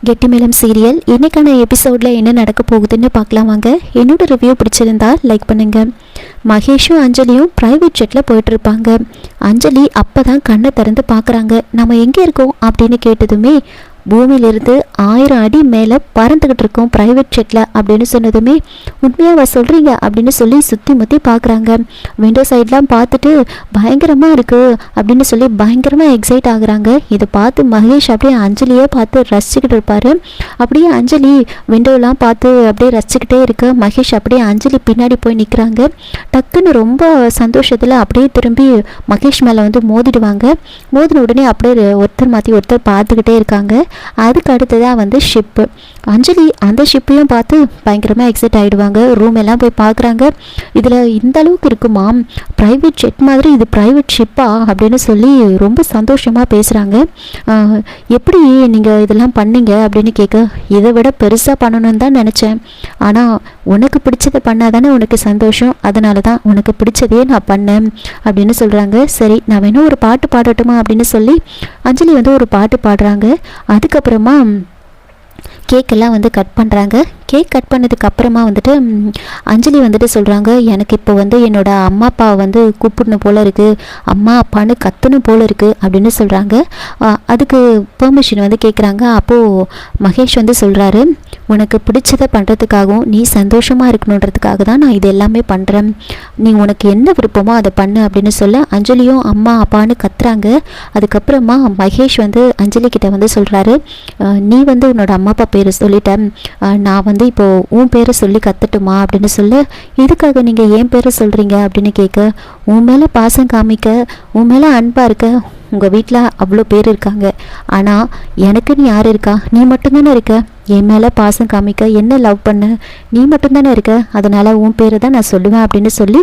கெட்டிமேளம் serial இன்னைக்கான எபிசோடில் என்ன நடக்க போகுதுன்னு பார்க்கலாம் வாங்க. என்னோட ரிவ்யூ பிடிச்சிருந்தா லைக் பண்ணுங்கள். மகேஷும் அஞ்சலியும் ப்ரைவேட் ஜெட்டில் போயிட்டுருப்பாங்க. அஞ்சலி அப்போ தான் கண்ணை திறந்து பார்க்குறாங்க. நம்ம எங்கே இருக்கோம் அப்படின்னு கேட்டதுமே பூமியிலிருந்து 1000 அடி மேலே பறந்துக்கிட்டு இருக்கோம் ப்ரைவேட் ஜெட்டில் அப்படின்னு சொன்னதுமே உண்மையாக சொல்கிறீங்க அப்படின்னு சொல்லி சுற்றி முற்றி பார்க்குறாங்க. விண்டோ சைட்லாம் பார்த்துட்டு பயங்கரமாக இருக்குது அப்படின்னு சொல்லி பயங்கரமாக எக்ஸைட் ஆகுறாங்க. இதை பார்த்து மகேஷ் அப்படியே அஞ்சலியே பார்த்து ரசிச்சுக்கிட்டு இருப்பார். அப்படியே அஞ்சலி விண்டோலாம் பார்த்து அப்படியே ரசிச்சுக்கிட்டே இருக்க மகேஷ் அப்படியே அஞ்சலி பின்னாடி போய் நிற்கிறாங்க. டக்குன்னு ரொம்ப சந்தோஷத்தில் அப்படியே திரும்பி மகேஷ் மேலே வந்து மோதிடுவாங்க. மோதின உடனே அப்படியே ஒருத்தர் மாற்றி ஒருத்தர் பார்த்துக்கிட்டே இருக்காங்க. அதுக்கு அடுத்ததாக வந்து ஷிப்பு. அஞ்சலி அந்த ஷிப்பையும் பார்த்து பயங்கரமாக எக்ஸைட் ஆகிடுவாங்க. ரூம் எல்லாம் போய் பார்க்குறாங்க. இதில் இந்த அளவுக்கு இருக்குமா, ப்ரைவேட் ஜெட் மாதிரி இது ப்ரைவேட் ஷிப்பா அப்படின்னு சொல்லி ரொம்ப சந்தோஷமாக பேசுகிறாங்க. எப்படி நீங்கள் இதெல்லாம் பண்ணீங்க அப்படின்னு கேட்க, இதை விட பெருசாக பண்ணணும்னு தான் நினச்சேன். ஆனால் உனக்கு பிடிச்சதை பண்ணாதானே உனக்கு சந்தோஷம், அதனால தான் உனக்கு பிடிச்சதையே நான் பண்ணேன் அப்படின்னு சொல்கிறாங்க. சரி நான் வேணும் ஒரு பாட்டு பாடட்டுமா அப்படின்னு சொல்லி அஞ்சலி வந்து ஒரு பாட்டு பாடுறாங்க. அதுக்கப்புறமா கேக்கெல்லாம் வந்து கட் பண்ணுறாங்க. கேக் கட் பண்ணதுக்கு அப்புறமா வந்துட்டு அஞ்சலி வந்துட்டு சொல்கிறாங்க, எனக்கு இப்போ வந்து என்னோடய அம்மா அப்பா வந்து கூப்பிடணும் போல் இருக்குது, அம்மா அப்பான்னு கத்தணும் போல் இருக்குது அப்படின்னு சொல்கிறாங்க. அதுக்கு பெர்மிஷன் வந்து கேட்குறாங்க. அப்போது மகேஷ் வந்து சொல்கிறாரு, உனக்கு பிடிச்சதை பண்ணுறதுக்காகவும் நீ சந்தோஷமாக இருக்கணுன்றதுக்காக தான் நான் இது எல்லாமே பண்ணுறேன், நீ உனக்கு என்ன விருப்பமோ அதை பண்ணு அப்படின்னு சொல்ல அஞ்சலியும் அம்மா அப்பான்னு கத்துறாங்க. அதுக்கப்புறமா மகேஷ் வந்து அஞ்சலி கிட்ட வந்து சொல்கிறாரு, நீ வந்து உன்னோட அம்மா அப்பா பேரை சொல்லிட்டேன், நான் வந்து இப்போது உன் பேரை சொல்லி கற்றுட்டுமா அப்படின்னு சொல்ல, இதுக்காக நீங்கள் என் பேரை சொல்கிறீங்க அப்படின்னு கேட்க, உன் மேலே பாசம் காமிக்க, உன் மேலே அன்பாக இருக்க உங்கள் வீட்டில் அவ்வளோ பேர் இருக்காங்க, ஆனால் எனக்குன்னு யார் இருக்கா, நீ மட்டும்தானே இருக்க, என் மேலே பாசம் காமிக்க, என்ன லவ் பண்ண நீ மட்டும்தானே இருக்க, அதனால் உன் பேரை தான் நான் சொல்லுவேன் அப்படின்னு சொல்லி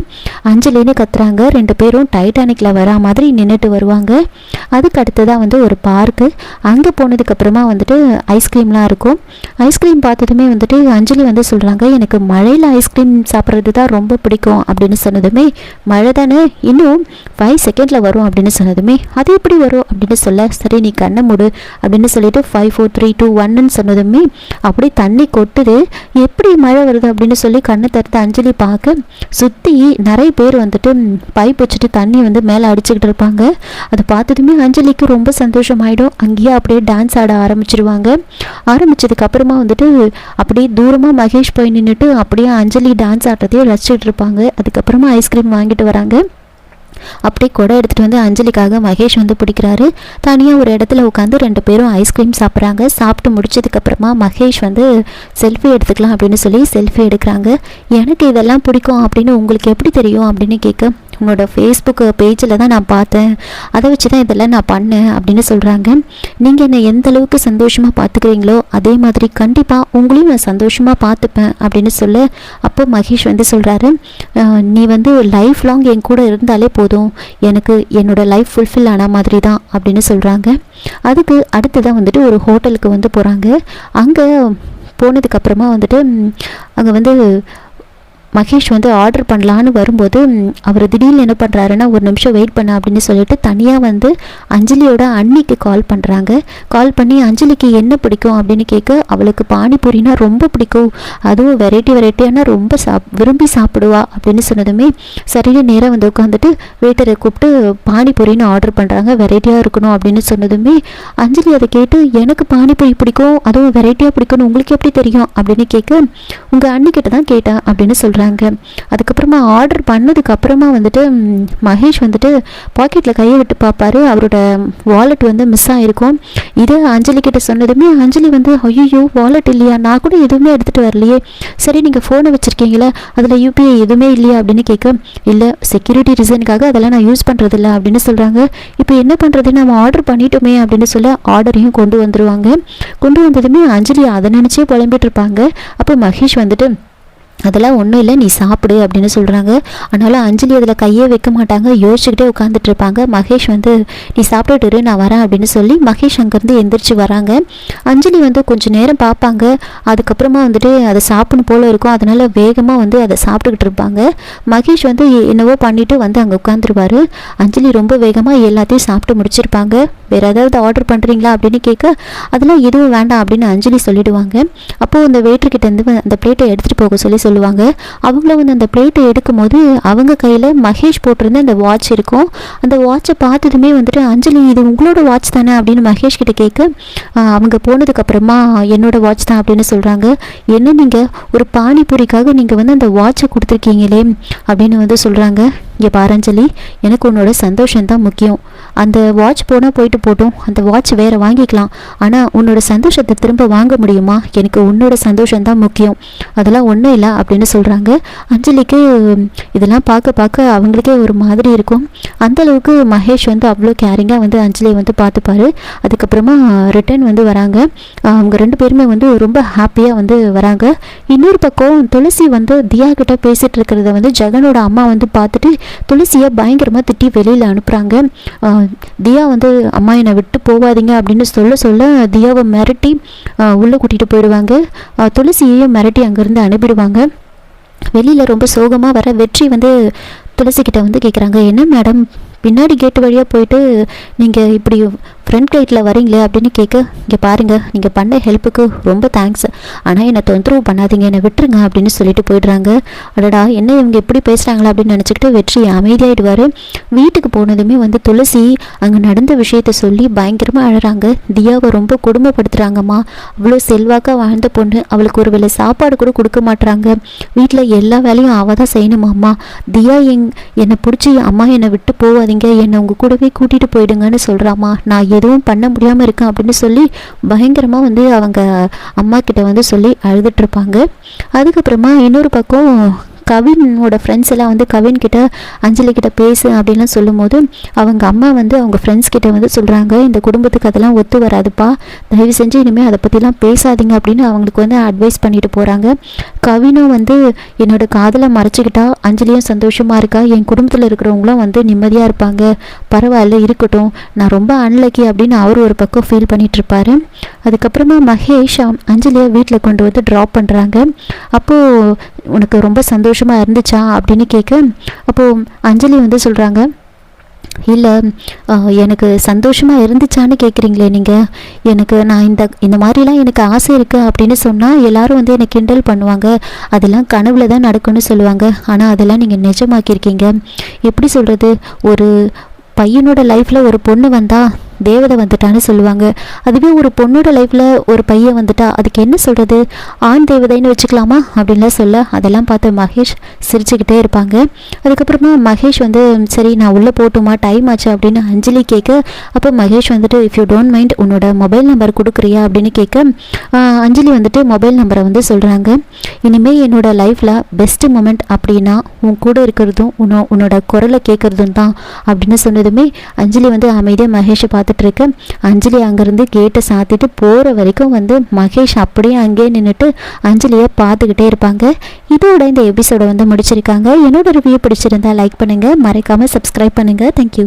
அஞ்சலின்னு கத்துறாங்க. 2 பேரும் டைட்டானிக்கில் வரா மாதிரி நின்றுட்டு வருவாங்க. அதுக்கு அடுத்ததாக வந்து ஒரு பார்க்கு. அங்கே போனதுக்கப்புறமா வந்துட்டு ஐஸ்கிரீம்லாம் இருக்கும். ஐஸ்கிரீம் பார்த்ததுமே வந்துட்டு அஞ்சலி வந்து சொல்கிறாங்க, எனக்கு மழையில் ஐஸ்கிரீம் சாப்பிட்றது தான் ரொம்ப பிடிக்கும் அப்படின்னு சொன்னதுமே, மழை தானே இன்னும் 5 செகண்டில் வரும் அப்படின்னு சொன்னதுமே, அது எப்படி வரும் அப்படின்னு சொல்ல, சரி நீ கண்ணை மூடு அப்படின்னு சொல்லிட்டு 5 4 3 2 1ன்னு சொன்னதுமே அப்படி தண்ணி கொட்டுது. எப்படி மழை வருது அப்படின்னு சொல்லி கண்ணை திறந்து அஞ்சலி பார்க்க சுற்றி நிறைய பேர் வந்துட்டு பைப் வச்சுட்டு தண்ணி வந்து மேலே அடிச்சுக்கிட்டு இருப்பாங்க. அதை பார்த்ததுமே அஞ்சலிக்கு ரொம்ப சந்தோஷமாயிடும். அங்கேயே அப்படியே டான்ஸ் ஆட ஆரம்பிச்சிருவாங்க. ஆரம்பிச்சதுக்கு அப்புறமா வந்துட்டு அப்படியே தூரமாக மகேஷ் போய் நின்றுட்டு அப்படியே அஞ்சலி டான்ஸ் ஆடுறதையே ரசிச்சுட்டு இருப்பாங்க. அதுக்கப்புறமா ஐஸ்கிரீம் வாங்கிட்டு வராங்க. அப்படியே கொடை எடுத்துகிட்டு வந்து அஞ்சலிக்காக மகேஷ் வந்து பிடிக்கிறாரு. தனியாக ஒரு இடத்துல உட்காந்து 2 பேரும் ஐஸ்கிரீம் சாப்பிட்றாங்க. சாப்பிட்டு முடிச்சதுக்கப்புறமா மகேஷ் வந்து செல்ஃபி எடுத்துக்கலாம் அப்படின்னு சொல்லி செல்ஃபி எடுக்கிறாங்க. எனக்கு இதெல்லாம் பிடிக்கும் அப்படின்னு உங்களுக்கு எப்படி தெரியும் அப்படின்னு கேட்க, உன்னோட ஃபேஸ்புக் பேஜில் தான் நான் பார்த்தேன், அதை வச்சு தான் இதெல்லாம் நான் பண்ணேன் அப்படின்னு சொல்கிறாங்க. நீங்கள் என்னை எந்த அளவுக்கு சந்தோஷமாக பார்த்துக்கிறீங்களோ அதே மாதிரி கண்டிப்பாக உங்களையும் நான் சந்தோஷமாக பார்த்துப்பேன் அப்படின்னு சொல்ல, அப்போ மகேஷ் வந்து சொல்கிறாரு, நீ வந்து லைஃப் லாங் என் கூட இருந்தாலே போதும், எனக்கு என்னோடய லைஃப் ஃபுல்ஃபில் ஆன மாதிரி தான் அப்படின்னு சொல்கிறாங்க. அதுக்கு அடுத்ததான் வந்துட்டு ஒரு ஹோட்டலுக்கு வந்து போகிறாங்க. அங்கே போனதுக்கப்புறமா வந்துட்டு அங்கே வந்து மகேஷ் வந்து ஆர்டர் பண்ணலான்னு வரும்போது அவர் திடீர்னு என்ன பண்ணுறாருன்னா, ஒரு நிமிஷம் வெயிட் பண்ண அப்படின்னு சொல்லிட்டு தனியாக வந்து அஞ்சலியோட அண்ணிக்கு கால் பண்ணுறாங்க. கால் பண்ணி அஞ்சலிக்கு என்ன பிடிக்கும் அப்படின்னு கேட்க, அவளுக்கு பானிபூரினா ரொம்ப பிடிக்கும், அதுவும் வெரைட்டியான ரொம்ப விரும்பி சாப்பிடுவா அப்படின்னு சொன்னதுமே சரியாக நேராக வந்து உட்காந்துட்டு வெயிட்டரை கூப்பிட்டு பானிபூரின்னு ஆர்டர் பண்ணுறாங்க. வெரைட்டியாக இருக்கணும் அப்படின்னு சொன்னதுமே அஞ்சலி அதை கேட்டு, எனக்கு பானிபூரி பிடிக்கும் அதுவும் வெரைட்டியாக பிடிக்கும்னு உங்களுக்கு எப்படி தெரியும் அப்படின்னு கேட்க, உங்கள் அண்ணிக்கிட்ட தான் கேட்டேன் அப்படின்னு சொல்கிறாங்க. அதுக்கப்புறமா ஆர்டர் பண்ணதுக்கு அப்புறமா வந்துட்டு மகேஷ் வந்துட்டு பாக்கெட்டில் கையை விட்டு பார்ப்பாரு. அவரோட வாலெட் வந்து மிஸ் ஆகிருக்கும். இது அஞ்சலி கிட்ட சொன்னதுமே அஞ்சலி வந்து, ஐயோ வாலெட் இல்லையா, நான் கூட எதுவுமே எடுத்துகிட்டு வரலையே, சரி நீங்கள் ஃபோனை வச்சுருக்கீங்களா அதில் யூபிஐ எதுவுமே இல்லையா அப்படின்னு கேட்க, இல்லை செக்யூரிட்டி ரீசனுக்காக அதெல்லாம் நான் யூஸ் பண்ணுறதில்ல அப்படின்னு சொல்கிறாங்க. இப்போ என்ன பண்ணுறது, நம்ம ஆர்டர் பண்ணிட்டோமே அப்படின்னு சொல்ல ஆர்டரையும் கொண்டு வந்துடுவாங்க. கொண்டு வந்ததுமே அஞ்சலி அதை நினச்சே புலம்பிட்டு இருப்பாங்க. அப்போ மகேஷ் வந்துட்டு, அதெல்லாம் ஒன்றும் இல்லை நீ சாப்பிடு அப்படின்னு சொல்கிறாங்க. அதனால் அஞ்சலி அதில் கையே வைக்க மாட்டாங்க, யோசிச்சுக்கிட்டே உட்காந்துட்டு இருப்பாங்க. மகேஷ் வந்து, நீ சாப்பிட்டுட்டு நான் வரேன் அப்படின்னு சொல்லி மகேஷ் அங்கேருந்து எந்திரிச்சு வராங்க. அஞ்சலி வந்து கொஞ்சம் நேரம் பார்ப்பாங்க. அதுக்கப்புறமா வந்துட்டு அதை சாப்பிடணும் போல் இருக்கும், அதனால் வேகமாக வந்து அதை சாப்பிட்டுக்கிட்டு இருப்பாங்க. மகேஷ் வந்து என்னவோ பண்ணிவிட்டு வந்து அங்கே உட்காந்துருவார். அஞ்சலி ரொம்ப வேகமாக எல்லாத்தையும் சாப்பிட்டு முடிச்சிருப்பாங்க. வேறு ஏதாவது ஆர்டர் பண்ணுறீங்களா அப்படின்னு கேட்க அதெல்லாம் எதுவும் வேண்டாம் அப்படின்னு அஞ்சலி சொல்லிடுவாங்க. அப்போது அந்த வெயிட்டர்கிட்டேருந்து அந்த பிளேட்டை எடுத்துகிட்டு போக சொல்லுவாங்க. அவங்கள வந்து அந்த பிளேட்டை எடுக்கும்போது அவங்க கையில் மகேஷ் போட்டிருந்த அந்த வாட்ச் இருக்கும். அந்த வாட்சை பார்த்ததுமே வந்துட்டு அஞ்சலி இது உங்களோட வாட்ச் தானே அப்படின்னு மகேஷ் கிட்ட கேட்க அவங்க போனதுக்கப்புறமா என்னோட வாட்ச் தான் அப்படின்னு சொல்கிறாங்க. என்ன நீங்கள் ஒரு பானிபூரிக்காக நீங்கள் வந்து அந்த வாட்சை கொடுத்துருக்கீங்களே அப்படின்னு வந்து சொல்கிறாங்க. இங்கே பாரஞ்சலி, எனக்கு உன்னோட சந்தோஷம்தான் முக்கியம். அந்த வாட்ச் போனால் போயிட்டு போட்டோம், அந்த வாட்ச் வேறு வாங்கிக்கலாம். ஆனால் உன்னோட சந்தோஷத்தை திரும்ப வாங்க முடியுமா? எனக்கு உன்னோட சந்தோஷம்தான் முக்கியம், அதெல்லாம் ஒன்றும் இல்லை அப்படின்னு சொல்கிறாங்க. அஞ்சலிக்கு இதெல்லாம் பார்க்க அவங்களுக்கே ஒரு மாதிரி இருக்கும். அந்தளவுக்கு மகேஷ் வந்து அவ்வளோ கேரிங்காக வந்து அஞ்சலியை வந்து பார்த்துப்பாரு. அதுக்கப்புறமா ரிட்டர்ன் வந்து வராங்க. அவங்க 2 பேருமே வந்து ரொம்ப ஹாப்பியாக வந்து வராங்க. இன்னொரு பக்கம் துளசி வந்து தியா கிட்ட பேசிகிட்டு இருக்கிறத வந்து ஜெகனோட அம்மா வந்து பார்த்துட்டு துளசியை பயங்கரமாக திட்டி வெளியில் அனுப்புகிறாங்க. தியா வந்து அம்மா என்னை விட்டு போகாதீங்க அப்படின்னு சொல்ல தியாவை மிரட்டி உள்ளே கூட்டிகிட்டு போயிடுவாங்க. துளசியையும் மிரட்டி அங்கேருந்து அனுப்பிடுவாங்க. வெளியில் ரொம்ப சோகமாக வர வெற்றி வந்து துளசிக்கிட்ட வந்து கேட்குறாங்க, என்ன மேடம் பின்னாடி கேட்டு வழியாக போயிட்டு நீங்கள் இப்படி ஃப்ரண்ட் கேட்டில் வரீங்களே அப்படின்னு கேட்க, இங்கே பாருங்கள் நீங்கள் பண்ண ஹெல்ப்புக்கு ரொம்ப தேங்க்ஸ், ஆனால் என்னை தொந்தரவு பண்ணாதீங்க, என்னை விட்டுருங்க அப்படின்னு சொல்லிட்டு போயிடுறாங்க. அடடா என்ன இவங்க எப்படி பேசுகிறாங்களா அப்படின்னு நினச்சிக்கிட்டு வெற்றி அமைதியாகிடுவார். வீட்டுக்கு போனதுமே வந்து துளசி அங்கே நடந்த விஷயத்த சொல்லி பயங்கரமாக அழறாங்க. தியாவை ரொம்ப கொடுமைப்படுத்துகிறாங்கம்மா, அவ்வளோ செல்வாக்காக வாழ்ந்த பொண்ணு, அவளுக்கு ஒரு வேளை சாப்பாடு கூட கொடுக்க மாட்டுறாங்க, வீட்டில் எல்லா வேலையும் அவள் தான் செய்யணுமாம்மா. தியா என்னை பிடிச்சி அம்மா என்னை விட்டு போவாதீங்க, என்னை உங்கள் கூடவே கூட்டிகிட்டு போயிடுங்கன்னு சொல்கிறாம்மா, நான் எதுவும் பண்ண முடியாமல் இருக்கேன் அப்படின்னு சொல்லி பயங்கரமாக வந்து அவங்க அம்மா கிட்ட வந்து சொல்லி அழுதுட்ருப்பாங்க. அதுக்கப்புறமா இன்னொரு பக்கம் கவினோட ஃப்ரெண்ட்ஸ் எல்லாம் வந்து கவின்கிட்ட அஞ்சலி கிட்ட பேசு அப்படின்லாம் சொல்லும்போது அவங்க அம்மா வந்து அவங்க ஃப்ரெண்ட்ஸ் கிட்ட வந்து சொல்கிறாங்க, இந்த குடும்பத்துக்கு அதெல்லாம் ஒத்து வராதுப்பா, தயவு செஞ்சு இனிமேல் அதை பற்றிலாம் பேசாதீங்க அப்படின்னு அவங்களுக்கு வந்து அட்வைஸ் பண்ணிட்டு போகிறாங்க. கவினும் வந்து என்னோட காதலை மறைச்சிக்கிட்டா அஞ்சலியும் சந்தோஷமாக இருக்கா, என் குடும்பத்தில் இருக்கிறவங்களும் வந்து நிம்மதியாக இருப்பாங்க, பரவாயில்ல இருக்கட்டும், நான் ரொம்ப அன்லக்கி அப்படின்னு அவர் ஒரு பக்கம் ஃபீல் பண்ணிகிட்ருப்பாரு. அதுக்கப்புறமா மகேஷ் அஞ்சலியை வீட்டில் கொண்டு வந்து ட்ராப் பண்ணுறாங்க. அப்போது உனக்கு ரொம்ப சந்தோஷமாக இருந்துச்சா அப்படின்னு கேட்க, அப்போது அஞ்சலி வந்து சொல்கிறாங்க, இல்லை எனக்கு சந்தோஷமாக இருந்துச்சான்னு கேட்குறீங்களே நீங்கள், எனக்கு நான் இந்த மாதிரிலாம் எனக்கு ஆசை இருக்குது அப்படின்னு சொன்னால் எல்லோரும் வந்து என்னை கிண்டல் பண்ணுவாங்க, அதெல்லாம் கனவுல தான் நடக்கும்னு சொல்லுவாங்க, ஆனால் அதெல்லாம் நீங்கள் நிஜமாக்கியிருக்கீங்க. எப்படி சொல்கிறது, ஒரு பையனோட லைஃப்பில் ஒரு பொண்ணு வந்தால் தேவதை வந்துட்டான்னு சொல்லுவாங்க, அதுவே ஒரு பொண்ணோட லைஃப்பில் ஒரு பையன் வந்துட்டா அதுக்கு என்ன சொல்கிறது, ஆண் தேவதைன்னு வச்சுக்கலாமா அப்படின்லாம் சொல்ல அதெல்லாம் பார்த்து மகேஷ் சிரிச்சுக்கிட்டே இருப்பாங்க. அதுக்கப்புறமா மகேஷ் வந்து சரி நான் உள்ளே போட்டுமா டைம் ஆச்சு அப்படின்னு அஞ்சலி கேட்க, அப்போ மகேஷ் வந்துட்டு இஃப் யூ டோன்ட் மைண்ட் உன்னோட மொபைல் நம்பர் கொடுக்குறியா அப்படின்னு கேட்க, அஞ்சலி வந்துட்டு மொபைல் நம்பரை வந்து சொல்கிறாங்க. இனிமேல் என்னோட லைஃப்பில் பெஸ்ட் மொமெண்ட் அப்படின்னா உன் கூட இருக்கிறதும் உன்னோட குரலை கேட்குறதும் தான் அப்படின்னு சொன்னதுமே அஞ்சலி வந்து அமைதியாக மகேஷை பார்த்துட்டு இருக்க, அஞ்சலி அங்கேருந்து கேட்டை சாத்திட்டு போகிற வரைக்கும் வந்து மகேஷ் அப்படியே அங்கேயே நின்றுட்டு அஞ்சலியை பார்த்துக்கிட்டே இருப்பாங்க. இதோட இந்த எபிசோடை வந்து முடிச்சிருக்காங்க. என்னோட ரிவ்யூ பிடிச்சிருந்தா லைக் பண்ணுங்கள், மறக்காமல் சப்ஸ்கிரைப் பண்ணுங்கள். தேங்க்யூ.